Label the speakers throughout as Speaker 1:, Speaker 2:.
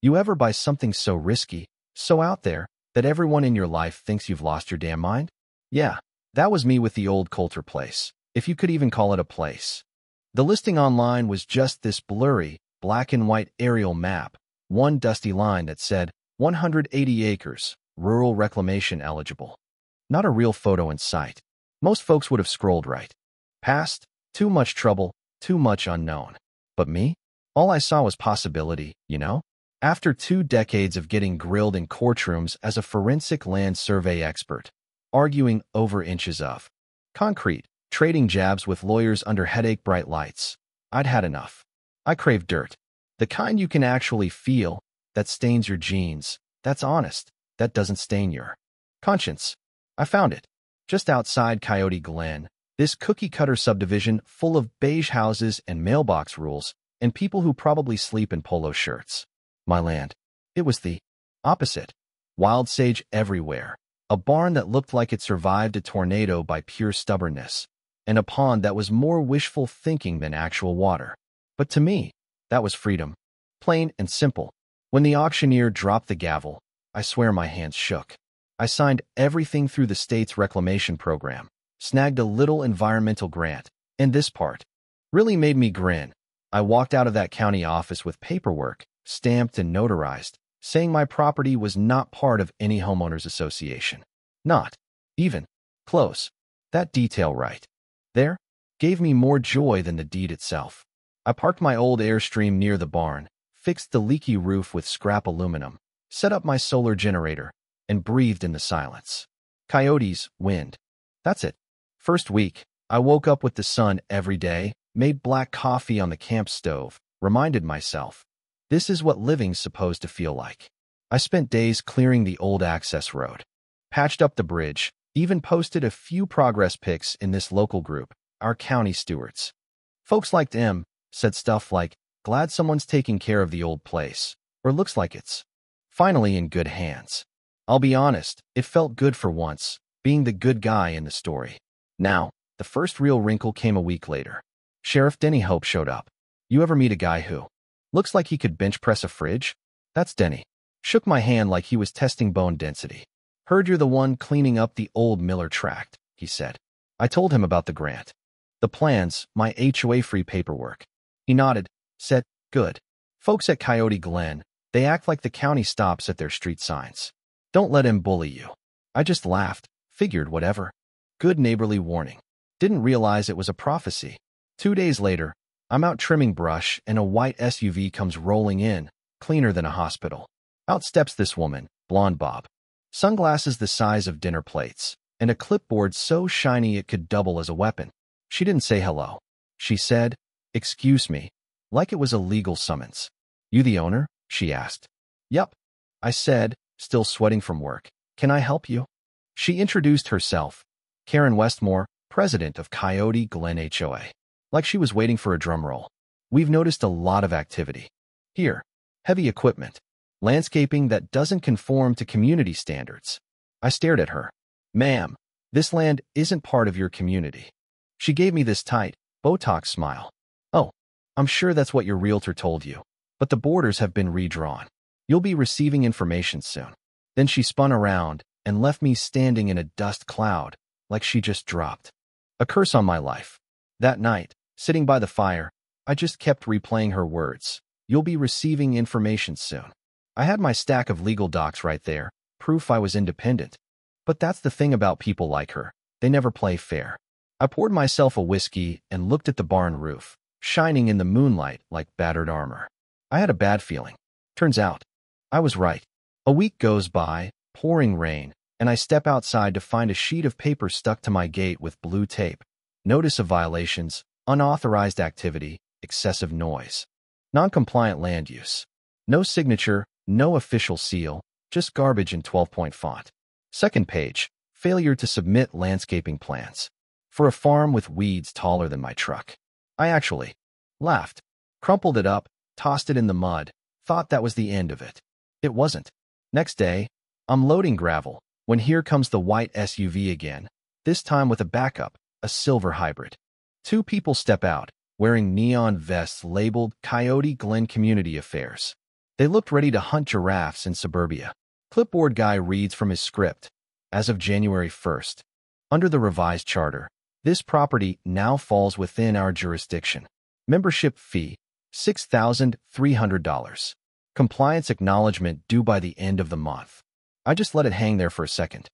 Speaker 1: You ever buy something so risky, so out there, that everyone in your life thinks you've lost your damn mind? Yeah, that was me with the old Coulter place, if you could even call it a place. The listing online was just this blurry, black and white aerial map, one dusty line that said 180 acres, rural reclamation eligible. Not a real photo in sight. Most folks would have scrolled right past, too much trouble, too much unknown. But me? All I saw was possibility, you know? After 2 decades of getting grilled in courtrooms as a forensic land survey expert, arguing over inches of concrete, trading jabs with lawyers under headache bright lights, I'd had enough. I craved dirt. The kind you can actually feel, that stains your jeans, that's honest, that doesn't stain your conscience. I found it. Just outside Coyote Glen, this cookie-cutter subdivision full of beige houses and mailbox rules, and people who probably sleep in polo shirts. My land. It was the opposite. Wild sage everywhere. A barn that looked like it survived a tornado by pure stubbornness, and a pond that was more wishful thinking than actual water. But to me, that was freedom. Plain and simple. When the auctioneer dropped the gavel, I swear my hands shook. I signed everything through the state's reclamation program, snagged a little environmental grant, and this part really made me grin. I walked out of that county office with paperwork, stamped and notarized, saying my property was not part of any homeowners association. Not even close. That detail right there gave me more joy than the deed itself. I parked my old Airstream near the barn, fixed the leaky roof with scrap aluminum, set up my solar generator, and breathed in the silence. Coyotes, wind. That's it. First week, I woke up with the sun every day, made black coffee on the camp stove, reminded myself, this is what living's supposed to feel like. I spent days clearing the old access road, patched up the bridge, even posted a few progress pics in this local group, our county stewards. Folks liked M, said stuff like, glad someone's taking care of the old place, or looks like it's finally in good hands. I'll be honest, it felt good for once, being the good guy in the story. Now, the first real wrinkle came a week later. Sheriff Denny Hope showed up. You ever meet a guy who looks like he could bench press a fridge? That's Denny. Shook my hand like he was testing bone density. Heard you're the one cleaning up the old Miller tract, he said. I told him about the grant. The plans, my HOA-free paperwork. He nodded, said, good. Folks at Coyote Glen, they act like the county stops at their street signs. Don't let him bully you. I just laughed, figured whatever. Good neighborly warning. Didn't realize it was a prophecy. 2 days later, I'm out trimming brush and a white SUV comes rolling in, cleaner than a hospital. Out steps this woman, blonde bob. Sunglasses the size of dinner plates, and a clipboard so shiny it could double as a weapon. She didn't say hello. She said, excuse me, like it was a legal summons. You the owner? She asked. Yep. I said, still sweating from work. Can I help you? She introduced herself. Karen Westmore, president of Coyote Glen HOA. Like she was waiting for a drum roll. We've noticed a lot of activity. Here, heavy equipment. Landscaping that doesn't conform to community standards. I stared at her. Ma'am, this land isn't part of your community. She gave me this tight, Botox smile. Oh, I'm sure that's what your realtor told you, but the borders have been redrawn. You'll be receiving information soon. Then she spun around and left me standing in a dust cloud, like she just dropped. A curse on my life. That night, sitting by the fire, I just kept replaying her words. You'll be receiving information soon. I had my stack of legal docs right there, proof I was independent. But that's the thing about people like her. They never play fair. I poured myself a whiskey and looked at the barn roof, shining in the moonlight like battered armor. I had a bad feeling. Turns out, I was right. A week goes by, pouring rain, and I step outside to find a sheet of paper stuck to my gate with blue tape. Notice of violations, unauthorized activity, excessive noise. Non-compliant land use. No signature, no official seal, just garbage in 12-point font. Second page, failure to submit landscaping plans. For a farm with weeds taller than my truck. I actually laughed, crumpled it up, tossed it in the mud, thought that was the end of it. It wasn't. Next day, I'm loading gravel, when here comes the white SUV again, this time with a backup, a silver hybrid. 2 people step out, wearing neon vests labeled Coyote Glen Community Affairs. They looked ready to hunt giraffes in suburbia. Clipboard guy reads from his script. As of January 1st, under the revised charter, this property now falls within our jurisdiction. Membership fee, $6,300. Compliance acknowledgement due by the end of the month. I just let it hang there for a second.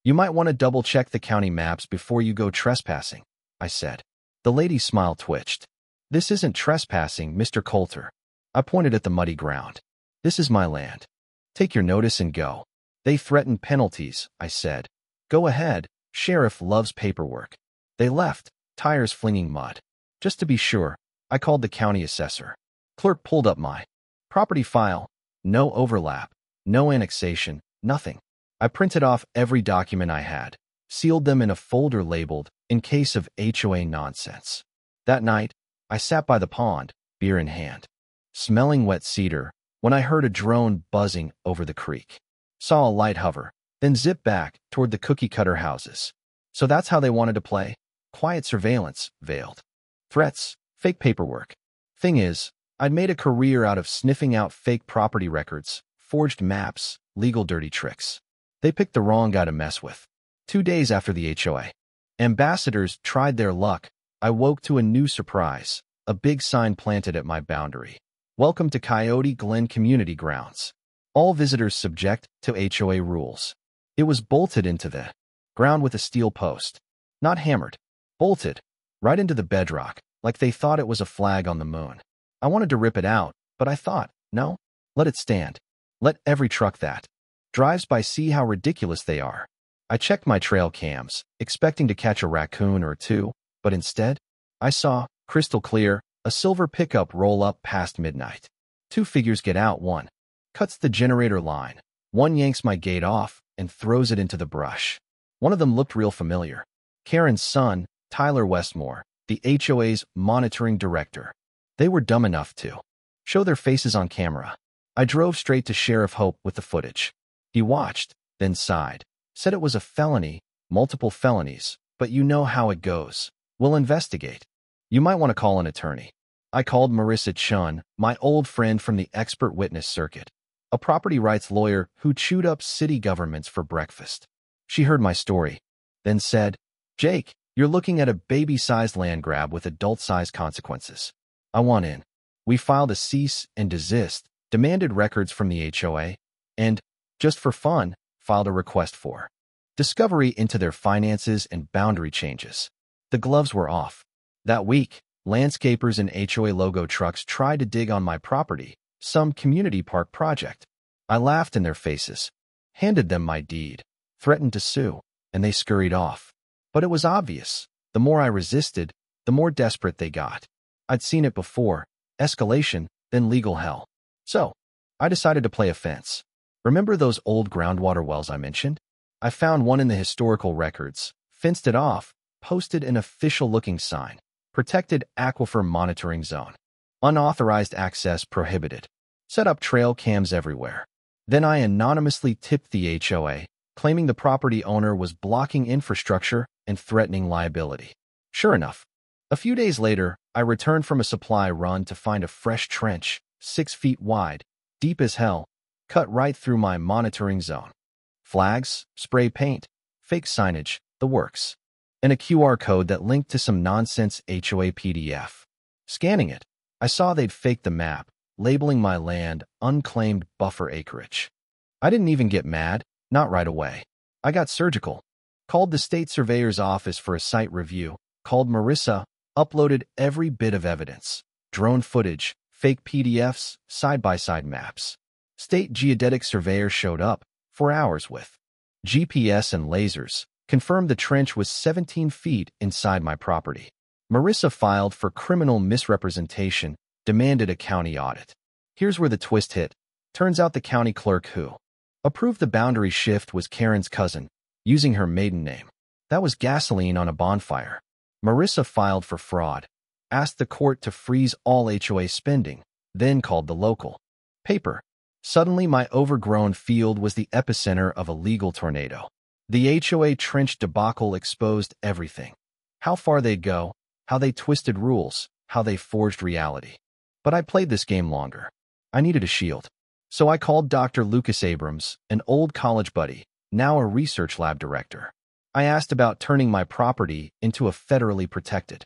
Speaker 1: You might want to double-check the county maps before you go trespassing, I said. The lady's smile twitched. This isn't trespassing, Mr. Coulter. I pointed at the muddy ground. This is my land. Take your notice and go. They threatened penalties, I said. Go ahead, sheriff loves paperwork. They left, tires flinging mud. Just to be sure, I called the county assessor. Clerk pulled up my property file. No overlap, no annexation, nothing. I printed off every document I had, sealed them in a folder labeled, in case of HOA nonsense. That night, I sat by the pond, beer in hand, smelling wet cedar, when I heard a drone buzzing over the creek. Saw a light hover, then zip back toward the cookie-cutter houses. So that's how they wanted to play? Quiet surveillance, veiled threats, fake paperwork. Thing is, I'd made a career out of sniffing out fake property records, forged maps, legal dirty tricks. They picked the wrong guy to mess with. 2 days after the HOA ambassadors tried their luck, I woke to a new surprise, a big sign planted at my boundary. Welcome to Coyote Glen Community Grounds. All visitors subject to HOA rules. It was bolted into the ground with a steel post. Not hammered. Bolted. Right into the bedrock, like they thought it was a flag on the moon. I wanted to rip it out, but I thought, no, let it stand. Let every truck that drives by see how ridiculous they are. I checked my trail cams, expecting to catch a raccoon or two, but instead, I saw, crystal clear, a silver pickup roll up past midnight. 2 figures get out, one cuts the generator line, one yanks my gate off and throws it into the brush. One of them looked real familiar. Karen's son, Tyler Westmore, the HOA's monitoring director. They were dumb enough to show their faces on camera. I drove straight to Sheriff Hope with the footage. He watched, then sighed, said it was a felony, multiple felonies, but you know how it goes. We'll investigate. You might want to call an attorney. I called Marissa Chun, my old friend from the expert witness circuit, a property rights lawyer who chewed up city governments for breakfast. She heard my story, then said, Jake, you're looking at a baby-sized land grab with adult-sized consequences. I want in. We filed a cease and desist, demanded records from the HOA, and, just for fun, filed a request for discovery into their finances and boundary changes. The gloves were off. That week, landscapers and HOA logo trucks tried to dig on my property, some community park project. I laughed in their faces, handed them my deed, threatened to sue, and they scurried off. But it was obvious. The more I resisted, the more desperate they got. I'd seen it before, escalation, then legal hell. So, I decided to play offense. Remember those old groundwater wells I mentioned? I found one in the historical records, fenced it off, posted an official-looking sign, protected aquifer monitoring zone. Unauthorized access prohibited. Set up trail cams everywhere. Then I anonymously tipped the HOA, claiming the property owner was blocking infrastructure and threatening liability. Sure enough, a few days later, I returned from a supply run to find a fresh trench, 6 feet wide, deep as hell, cut right through my monitoring zone. Flags, spray paint, fake signage, the works. And a QR code that linked to some nonsense HOA PDF. Scanning it, I saw they'd faked the map, labeling my land unclaimed buffer acreage. I didn't even get mad, not right away. I got surgical. Called the state surveyor's office for a site review, called Marissa, uploaded every bit of evidence. Drone footage, fake PDFs, side-by-side maps. State geodetic surveyor showed up, for hours with GPS and lasers, confirmed the trench was 17 feet inside my property. Marissa filed for criminal misrepresentation, demanded a county audit. Here's where the twist hit. Turns out the county clerk who approved the boundary shift was Karen's cousin, using her maiden name. That was gasoline on a bonfire. Marissa filed for fraud, asked the court to freeze all HOA spending, then called the local paper. Suddenly, my overgrown field was the epicenter of a legal tornado. The HOA trench debacle exposed everything. How far they'd go, how they twisted rules, how they forged reality. But I played this game longer. I needed a shield. So I called Dr. Lucas Abrams, an old college buddy, now a research lab director. I asked about turning my property into a federally protected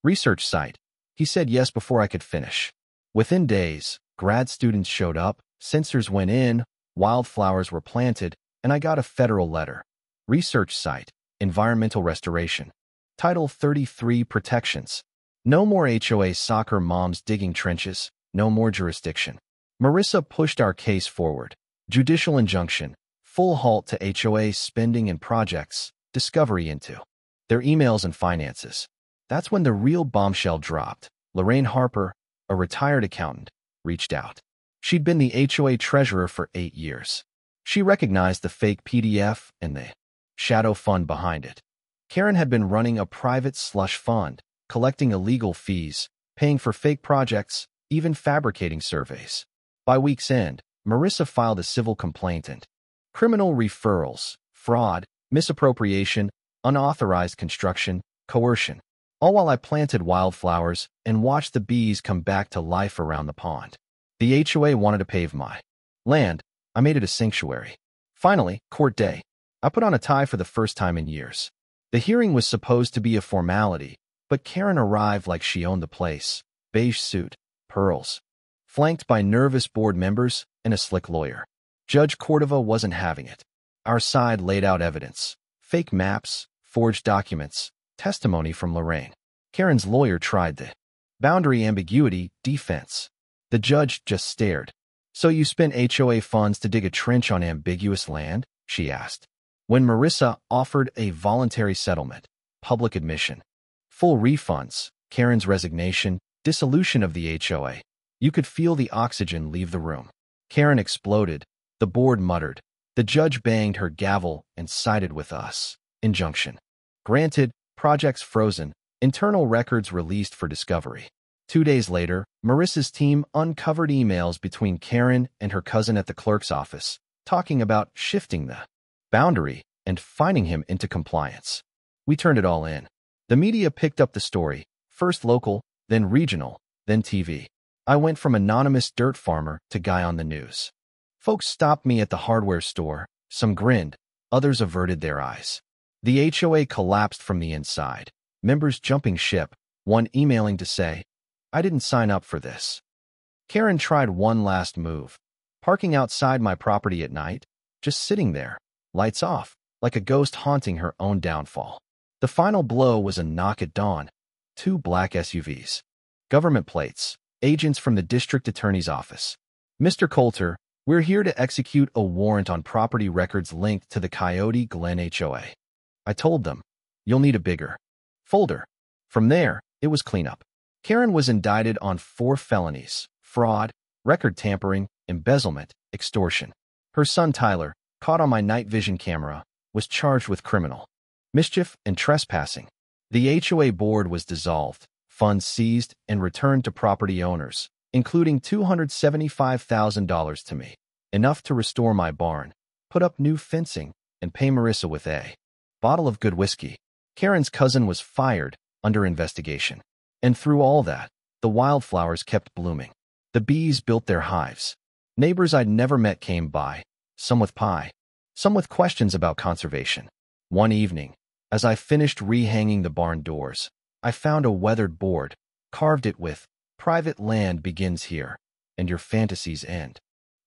Speaker 1: research site. He said yes before I could finish. Within days, grad students showed up, sensors went in, wildflowers were planted, and I got a federal letter. Research site, environmental restoration. Title 33 protections. No more HOA soccer moms digging trenches, no more jurisdiction. Marissa pushed our case forward. Judicial injunction, full halt to HOA spending and projects, discovery into their emails and finances. That's when the real bombshell dropped. Lorraine Harper, a retired accountant, reached out. She'd been the HOA treasurer for 8 years. She recognized the fake PDF and the shadow fund behind it. Karen had been running a private slush fund, collecting illegal fees, paying for fake projects, even fabricating surveys. By week's end, Marissa filed a civil complaint and criminal referrals, fraud, misappropriation, unauthorized construction, coercion. All while I planted wildflowers and watched the bees come back to life around the pond. The HOA wanted to pave my land. I made it a sanctuary. Finally, court day. I put on a tie for the first time in years. The hearing was supposed to be a formality, but Karen arrived like she owned the place. Beige suit, pearls. Flanked by nervous board members and a slick lawyer. Judge Cordova wasn't having it. Our side laid out evidence. Fake maps, forged documents, testimony from Lorraine. Karen's lawyer tried the boundary ambiguity defense. The judge just stared. So you spent HOA funds to dig a trench on ambiguous land? She asked. When Marissa offered a voluntary settlement, public admission, full refunds, Karen's resignation, dissolution of the HOA, you could feel the oxygen leave the room. Karen exploded. The board muttered. The judge banged her gavel and sided with us. Injunction granted, projects frozen, internal records released for discovery. 2 days later, Marissa's team uncovered emails between Karen and her cousin at the clerk's office, talking about shifting the boundary and fining him into compliance. We turned it all in. The media picked up the story, first local, then regional, then TV. I went from anonymous dirt farmer to guy on the news. Folks stopped me at the hardware store. Some grinned, others averted their eyes. The HOA collapsed from the inside. Members jumping ship, one emailing to say, I didn't sign up for this. Karen tried one last move. Parking outside my property at night, just sitting there, lights off, like a ghost haunting her own downfall. The final blow was a knock at dawn. 2 black SUVs. Government plates. Agents from the district attorney's office. Mr. Coulter, we're here to execute a warrant on property records linked to the Coyote Glen HOA. I told them, you'll need a bigger folder. From there, it was cleanup. Karen was indicted on 4 felonies: fraud, record tampering, embezzlement, extortion. Her son Tyler, caught on my night vision camera, was charged with criminal mischief and trespassing. The HOA board was dissolved, funds seized and returned to property owners, including $275,000 to me, enough to restore my barn, put up new fencing, and pay Marissa with a bottle of good whiskey. Karen's cousin was fired, under investigation. And through all that, the wildflowers kept blooming. The bees built their hives. Neighbors I'd never met came by, some with pie, some with questions about conservation. One evening, as I finished rehanging the barn doors, I found a weathered board, carved it with, private land begins here, and your fantasies end.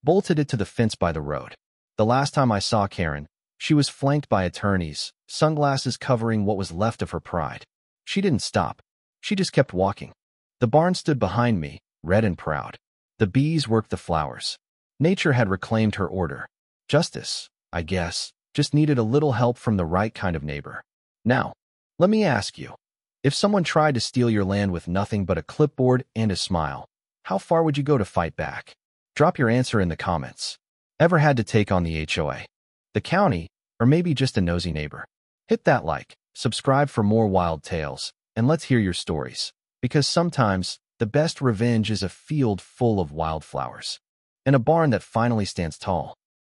Speaker 1: Bolted it to the fence by the road. The last time I saw Karen, she was flanked by attorneys, sunglasses covering what was left of her pride. She didn't stop. She just kept walking. The barn stood behind me, red and proud. The bees worked the flowers. Nature had reclaimed her order. Justice, I guess, just needed a little help from the right kind of neighbor. Now, let me ask you, if someone tried to steal your land with nothing but a clipboard and a smile, how far would you go to fight back? Drop your answer in the comments. Ever had to take on the HOA, the county, or maybe just a nosy neighbor? Hit that like, subscribe for more wild tales, and let's hear your stories. Because sometimes, the best revenge is a field full of wildflowers. And a barn that finally stands tall.